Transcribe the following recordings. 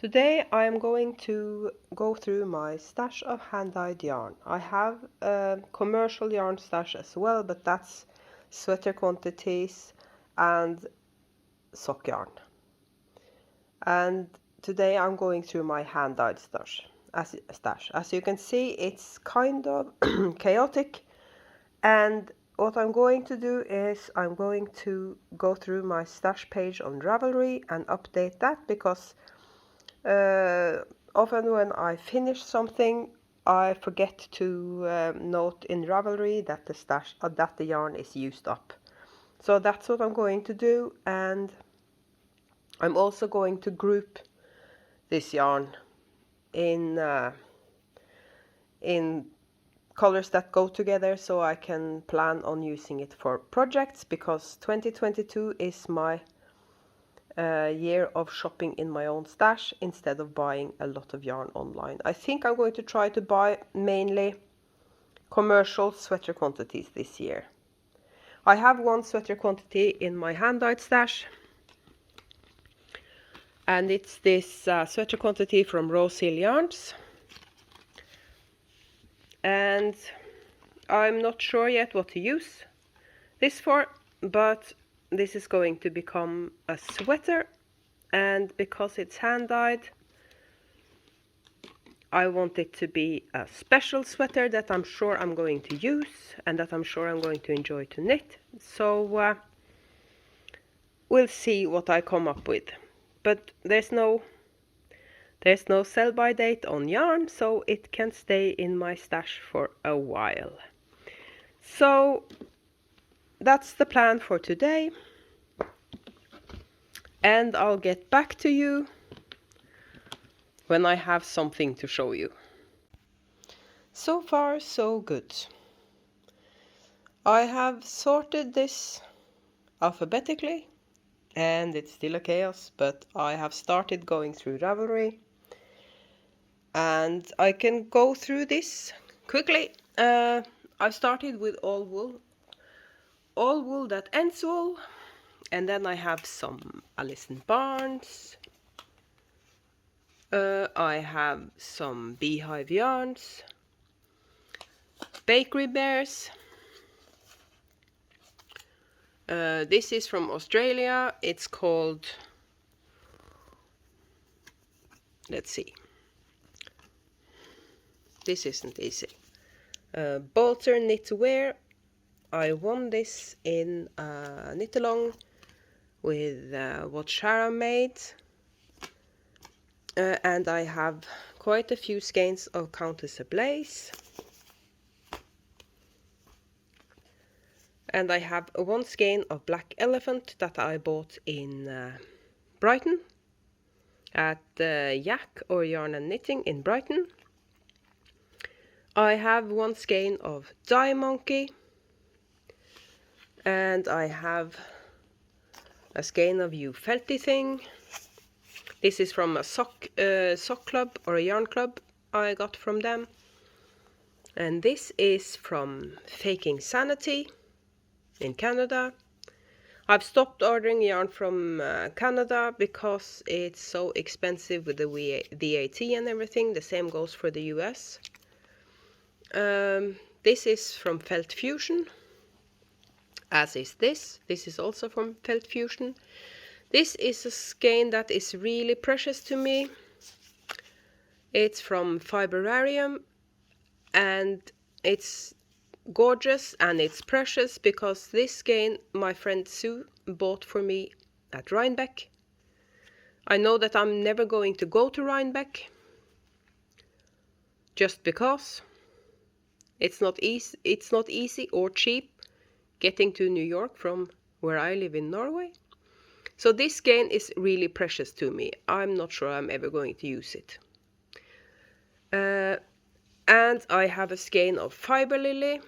Today I am going to go through my stash of hand-dyed yarn. I have a commercial yarn stash as well, but that's sweater quantities and sock yarn. And today I'm going through my hand-dyed stash. As you can see, it's kind of chaotic, and what I'm going to do is I'm going to go through my stash page on Ravelry and update that, because often when I finish something, I forget to note in Ravelry that the yarn is used up. So that's what I'm going to do, and I'm also going to group this yarn in colors that go together, so I can plan on using it for projects, because 2022 is my year of shopping in my own stash instead of buying a lot of yarn online. I think I'm going to try to buy mainly commercial sweater quantities this year. I have one sweater quantity in my hand-dyed stash, and it's this sweater quantity from Rose Hill Yarns, and I'm not sure yet what to use this for, but this is going to become a sweater, and because it's hand-dyed, I want it to be a special sweater that I'm sure I'm going to use and that I'm sure I'm going to enjoy to knit. So we'll see what I come up with. But there's no sell-by date on yarn, so it can stay in my stash for a while. So that's the plan for today, and I'll get back to you when I have something to show you. So far, so good. I have sorted this alphabetically, and it's still a chaos, but I have started going through Ravelry, and I can go through this quickly. I started with all wool that ends wool, and then I have some Alison Barnes. I have some beehive yarns, bakery bears. This is from Australia. It's called, let's see, this isn't easy. Bolter Knitwear. I won this in a knit along with what Shara made, and I have quite a few skeins of Countess Ablaze, and I have one skein of Black Elephant that I bought in Brighton at Yak or Yarn and Knitting in Brighton. I have one skein of Dye Monkey, and I have a skein of You Felty Thing. This is from a sock club or a yarn club I got from them. And this is from Faking Sanity in Canada. I've stopped ordering yarn from Canada because it's so expensive with the VAT and everything. The same goes for the US. This is from Felt Fusion, as is this. This is also from Felt Fusion. This is a skein that is really precious to me. It's from Fiberarium, and it's gorgeous and it's precious because this skein my friend Sue bought for me at Rhinebeck. I know that I'm never going to go to Rhinebeck, just because it's not easy or cheap getting to New York from where I live in Norway. So this skein is really precious to me. I'm not sure I'm ever going to use it. And I have a skein of Fiber Lily.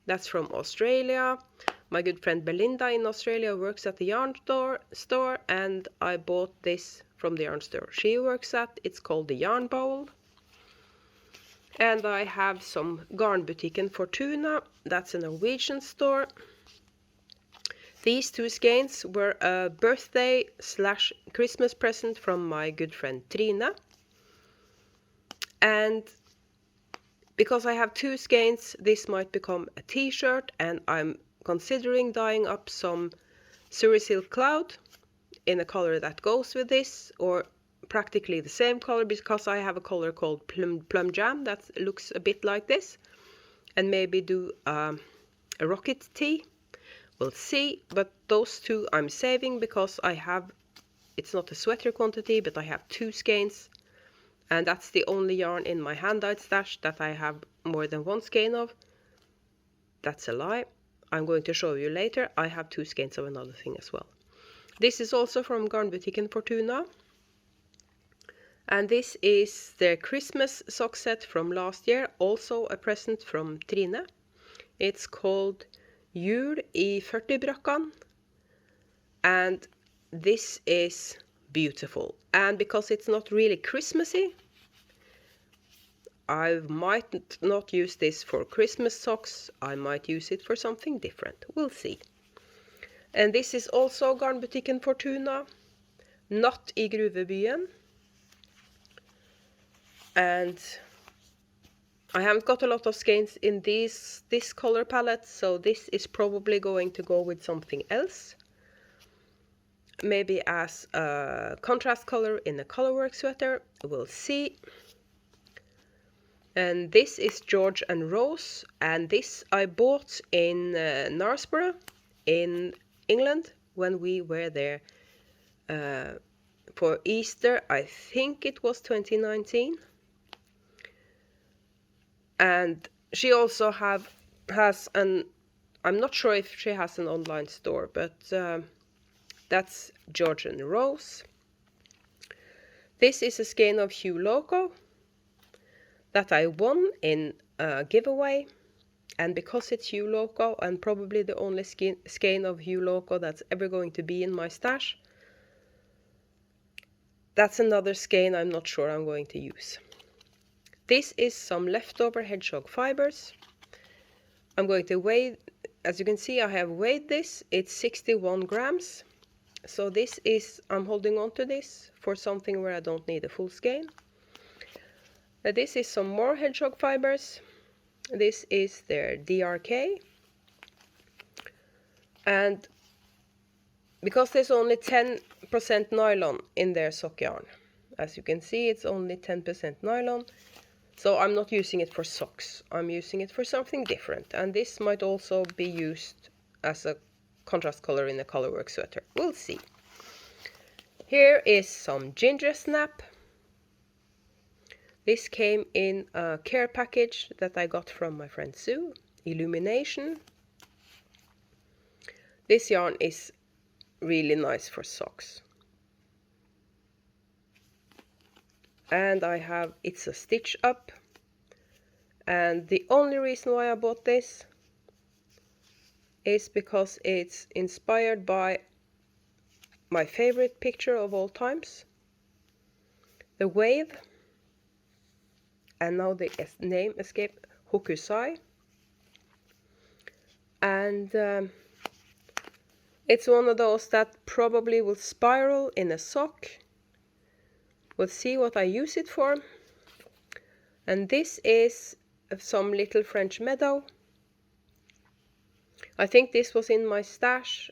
That's from Australia. My good friend Belinda in Australia works at the yarn store, and I bought this from the yarn store she works at. It's called the Yarn Bowl. And I have some Garn Boutique in Fortuna. That's a Norwegian store. These two skeins were a birthday / Christmas present from my good friend Trine. And because I have two skeins, this might become a t-shirt, and I'm considering dyeing up some Silk Cloud in a color that goes with this, or practically the same color, because I have a color called Plum Jam that looks a bit like this, and maybe do a rocket tee. We'll see, but those two I'm saving because I have, it's not a sweater quantity, but I have two skeins, and that's the only yarn in my hand-dyed stash that I have more than one skein of. That's a lie. I'm going to show you later. I have two skeins of another thing as well. This is also from Garn Boutique in Fortuna. And this is their Christmas sock set from last year, also a present from Trine. It's called Jul I 40-brakkan. And this is beautiful. And because it's not really Christmassy, I might not use this for Christmas socks. I might use it for something different. We'll see. And this is also Garn Boutique in Fortuna. Natt I Gruvebyen. And I haven't got a lot of skeins in this color palette, so this is probably going to go with something else. Maybe as a contrast color in a colorwork sweater. We'll see. And this is Georgian Rose, and this I bought in Knaresborough in England when we were there for Easter. I think it was 2019. And she also has an, I'm not sure if she has an online store, but that's Georgian Rose. This is a skein of Hue Loco that I won in a giveaway. And because it's Hue Loco, and probably the only skein of Hue Loco that's ever going to be in my stash, that's another skein I'm not sure I'm going to use. This is some leftover Hedgehog fibers. I'm going to weigh, as you can see, I have weighed this. It's 61 grams. So this is, I'm holding on to this for something where I don't need a full skein. This is some more Hedgehog fibers. This is their DRK. And because there's only 10% nylon in their sock yarn, as you can see, it's only 10% nylon. So I'm not using it for socks, I'm using it for something different. And this might also be used as a contrast color in a colorwork sweater. We'll see. Here is some ginger snap. This came in a care package that I got from my friend Sue. Illumination. This yarn is really nice for socks. And I have, it's a stitch up, and the only reason why I bought this is because it's inspired by my favorite picture of all times, the wave, and now the name escaped, Hokusai. And it's one of those that probably will spiral in a sock. We'll see what I use it for. And this is some little French meadow. I think this was in my stash,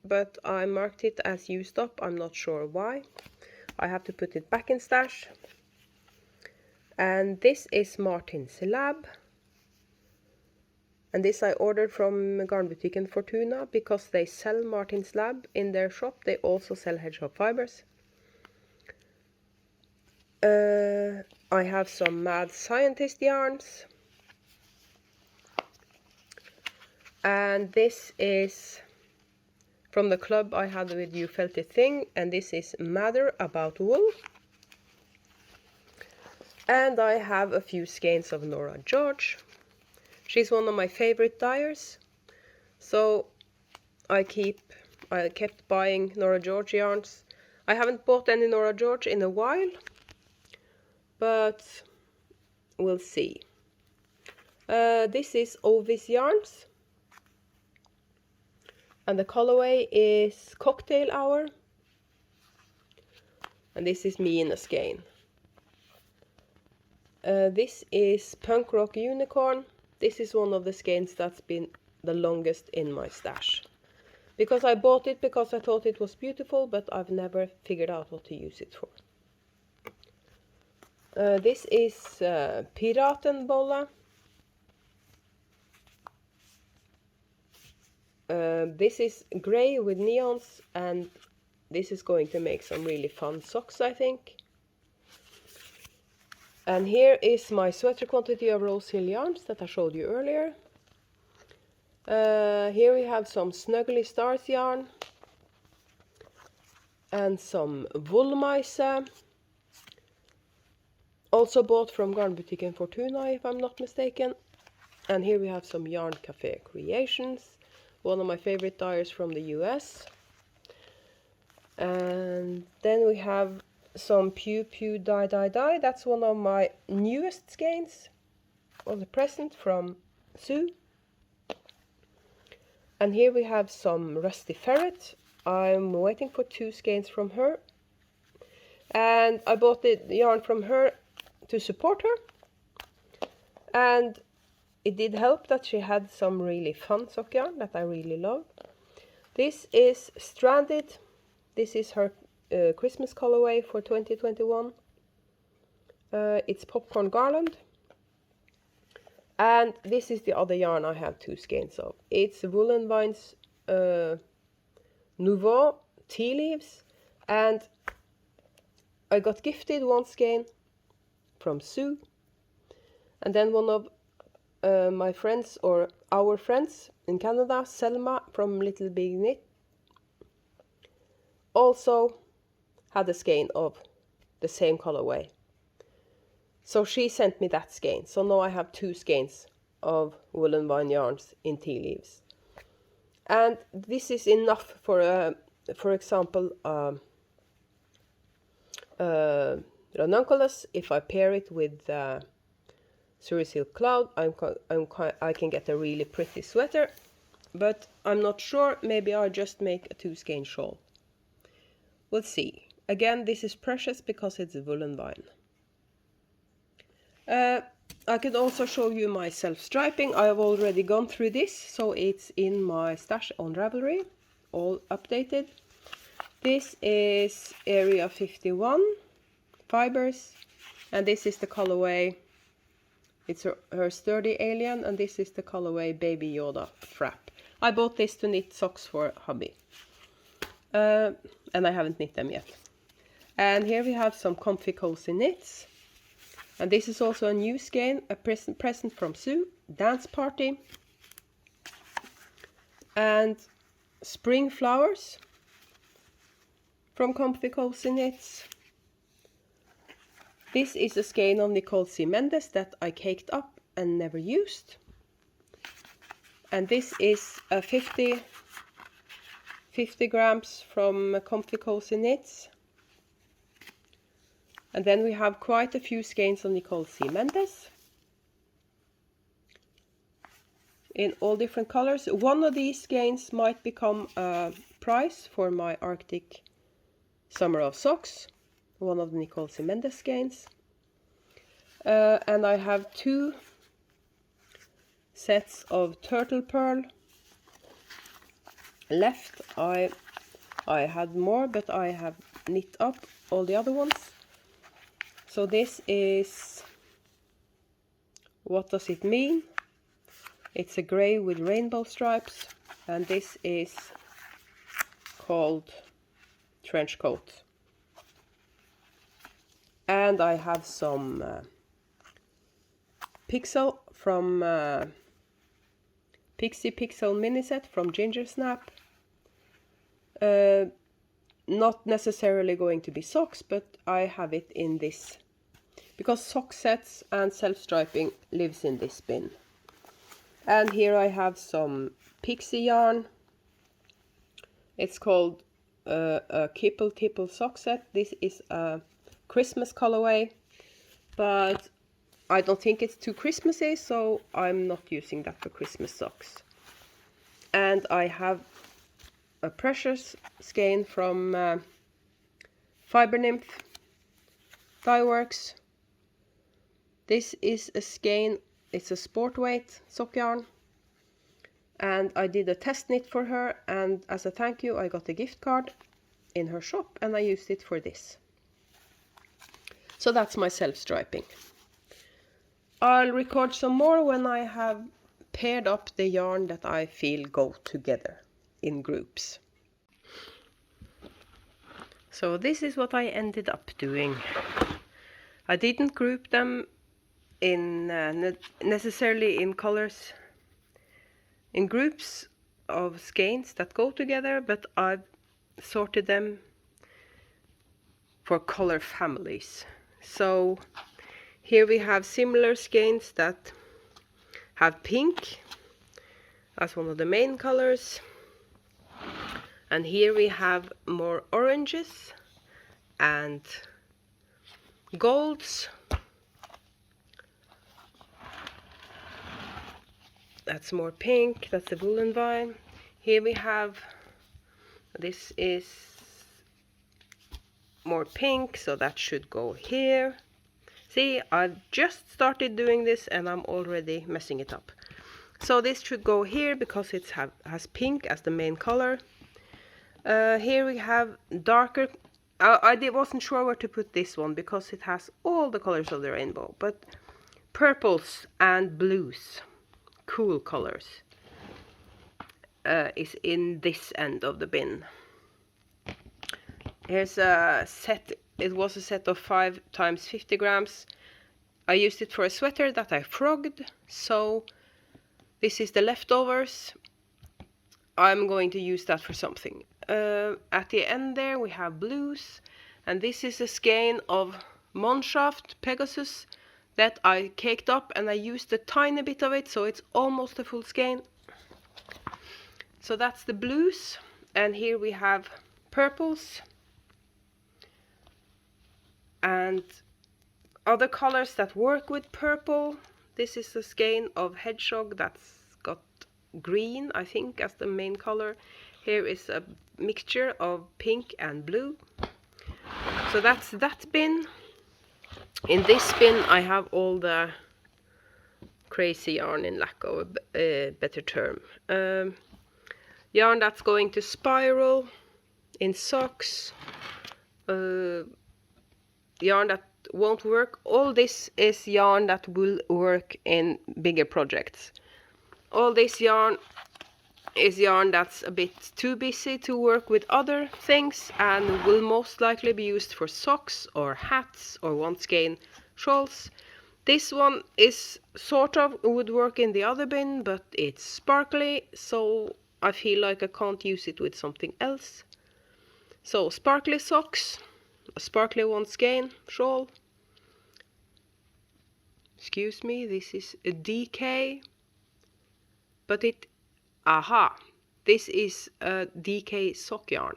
but I marked it as used up. I'm not sure why. I have to put it back in stash. And this is Martin's Lab. And this I ordered from Garn Boutique in Fortuna because they sell Martin's Lab in their shop. They also sell Hedgehog fibers. I have some Mad Scientist yarns. And this is from the club I had with You Felt a Thing. And this is Matter About Wool. And I have a few skeins of Nora George. She's one of my favorite dyers. So I kept buying Nora George yarns. I haven't bought any Nora George in a while, but we'll see. This is Ovis yarns. And the colorway is Cocktail Hour. And this is me in a skein. This is Punk Rock Unicorn. This is one of the skeins that's been the longest in my stash. Because I bought it because I thought it was beautiful, but I've never figured out what to use it for. This is Piratenbolla. This is grey with neons, and this is going to make some really fun socks, I think. And here is my sweater quantity of Rosehill yarns that I showed you earlier. Here we have some Snuggly Stars yarn and some Woolmeise, also bought from Garn Boutique in Fortuna if I'm not mistaken. And here we have some Yarn Cafe Creations, one of my favorite dyers from the US. And then we have some Pew Pew Dye Dye Dye. That's one of my newest skeins, was a present from Sue. And here we have some Rusty Ferret. I'm waiting for 2 skeins from her. And I bought the yarn from her to support her. And it did help that she had some really fun sock yarn that I really love. This is Stranded. This is her Christmas colorway for 2021. It's Popcorn Garland. And this is the other yarn I have 2 skeins of. It's Woolen Vines Nouveau Tea Leaves. And I got gifted 1 skein from Sue. And then one of my friends, or our friends in Canada, Selma from Little Big Knit, also had a skein of the same colorway. So she sent me that skein. So now I have 2 skeins of Woolen Vine yarns in tea leaves. And this is enough for example, ranunculus. If I pair it with Surrey Silk Cloud, I can get a really pretty sweater. But I'm not sure, maybe I'll just make a 2 skein shawl. We'll see. Again, this is precious because it's a Woolen Vine. I could also show you my self-striping. I have already gone through this, so it's in my stash on Ravelry, all updated. This is Area 51 fibers, and this is the colorway. It's her Sturdy Alien, and this is the colorway Baby Yoda Frap. I bought this to knit socks for hubby, and I haven't knit them yet. And here we have some Comfy Cozy Knits. And this is also a new skein, a present from Sue, Dance Party. And Spring Flowers from Comfy Cozy Knits. This is a skein of Nicole C. Mendes that I caked up and never used. And this is a 50 grams from Comfy Cozy Knits. And then we have quite a few skeins of Nicole C. Mendes in all different colors. One of these skeins might become a prize for my Arctic Summer of Socks, one of the Nicole C. Mendes skeins. And I have 2 sets of Turtle Pearl left. I had more, but I have knit up all the other ones. So this is, what does it mean? It's a grey with rainbow stripes, and this is called Trench Coat. And I have some Pixel from Pixie Pixel mini set from Ginger Snap. Not necessarily going to be socks, but I have it in this because sock sets and self-striping lives in this bin. And here I have some Pixie yarn. It's called a Kipple Tipple sock set. This is a Christmas colorway, but I don't think it's too Christmassy, so I'm not using that for Christmas socks. And I have a precious skein from Fiber Nymph Dyeworks. This is a skein, it's a sport weight sock yarn, and I did a test knit for her, and as a thank you I got a gift card in her shop and I used it for this. So that's my self-striping. I'll record some more when I have paired up the yarn that I feel go together in groups. So this is what I ended up doing. I didn't group them in necessarily in colors, in groups of skeins that go together, but I've sorted them for color families. So here we have similar skeins that have pink as one of the main colors, and here we have more oranges and golds. That's more pink, that's the woolen vine. Here we have, this is more pink, so that should go here. See, I've just started doing this and I'm already messing it up. So this should go here because it has pink as the main color. Here we have darker, I wasn't sure where to put this one because it has all the colors of the rainbow, but purples and blues, cool colors, is in this end of the bin. Here's a set, it was a set of 5 times 50 grams. I used it for a sweater that I frogged, so this is the leftovers. I'm going to use that for something. At the end there we have blues, and this is a skein of Monshaft Pegasus that I caked up, and I used a tiny bit of it, so it's almost a full skein. So that's the blues, and here we have purples and other colors that work with purple. This is a skein of Hedgehog that's got green, I think, as the main color. Here is a mixture of pink and blue. So that's that bin. In this bin I have all the crazy yarn, in lack of a better term. Yarn that's going to spiral in socks. Yarn that won't work. All this is yarn that will work in bigger projects. All this yarn is yarn that's a bit too busy to work with other things and will most likely be used for socks or hats or one skein shawls. This one is sort of would work in the other bin, but it's sparkly, so I feel like I can't use it with something else. So sparkly socks, a sparkly one skein shawl. Excuse me, this is a DK, but this is a DK sock yarn.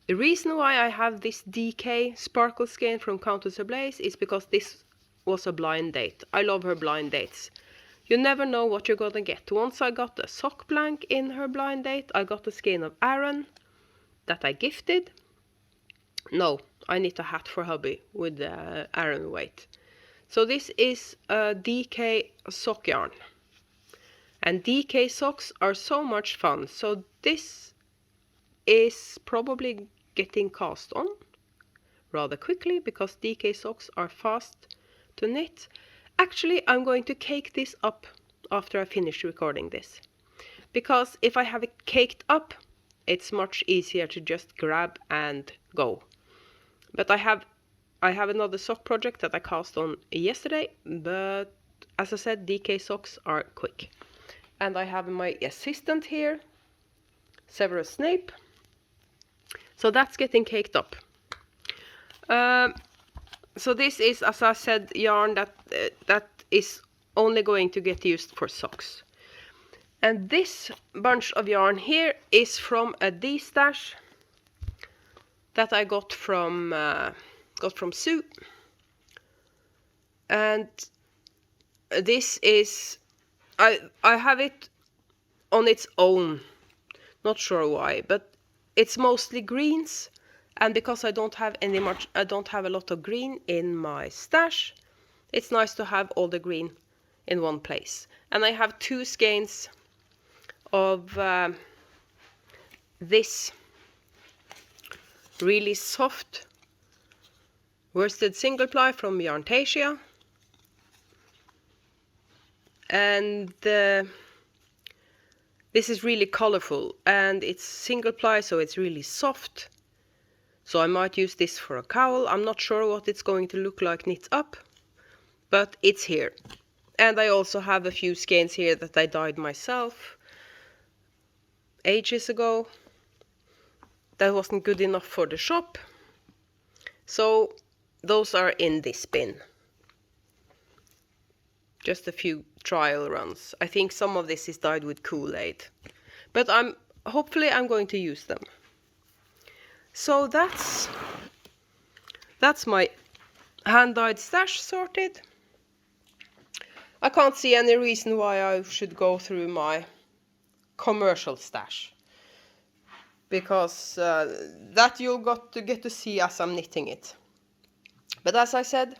The reason why I have this DK sparkle skein from Countess Ablaze is because this was a blind date. I love her blind dates. You never know what you're gonna get. Once I got a sock blank in her blind date, I got a skein of Aran that I gifted. No, I knit a hat for hubby with the Aran weight. So this is a DK sock yarn. And DK socks are so much fun. So this is probably getting cast on rather quickly because DK socks are fast to knit. Actually, I'm going to cake this up after I finish recording this, because if I have it caked up, it's much easier to just grab and go. But I have another sock project that I cast on yesterday, but as I said, DK socks are quick. And I have my assistant here, Severus Snape. So that's getting caked up. So this is, as I said, yarn that is only going to get used for socks. And this bunch of yarn here is from a D-stash that I got from Sue. And this is, I have it on its own. Not sure why, but it's mostly greens. And because I don't have a lot of green in my stash, it's nice to have all the green in one place. And I have 2 skeins of this really soft worsted single ply from Yarntasia. And this is really colorful, and it's single ply, so it's really soft. So I might use this for a cowl. I'm not sure what it's going to look like knit up, but it's here. And I also have a few skeins here that I dyed myself ages ago. That wasn't good enough for the shop, so those are in this bin. Just a few trial runs. I think some of this is dyed with Kool-Aid, but hopefully I'm going to use them. So that's my hand-dyed stash sorted. I can't see any reason why I should go through my commercial stash, because that you'll get to see as I'm knitting it. But as I said,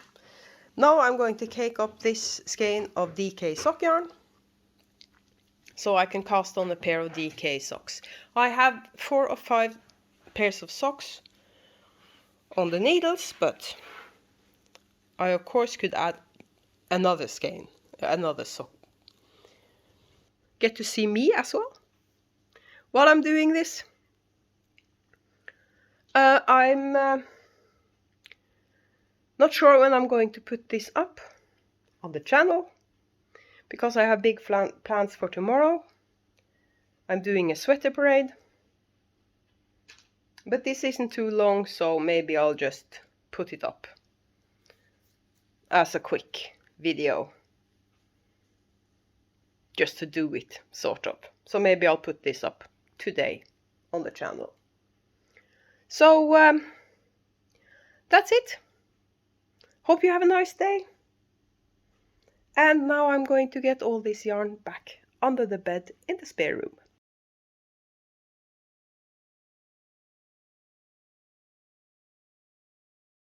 now I'm going to cake up this skein of DK sock yarn, so I can cast on a pair of DK socks. I have 4 or 5 pairs of socks on the needles, but I of course could add another skein, another sock. Get to see me as well while I'm doing this. I'm not sure when I'm going to put this up on the channel, because I have big plans for tomorrow. I'm doing a sweater parade, but this isn't too long, so maybe I'll just put it up as a quick video, just to do it, sort of. So maybe I'll put this up today on the channel. So that's it. Hope you have a nice day. And now I'm going to get all this yarn back under the bed in the spare room.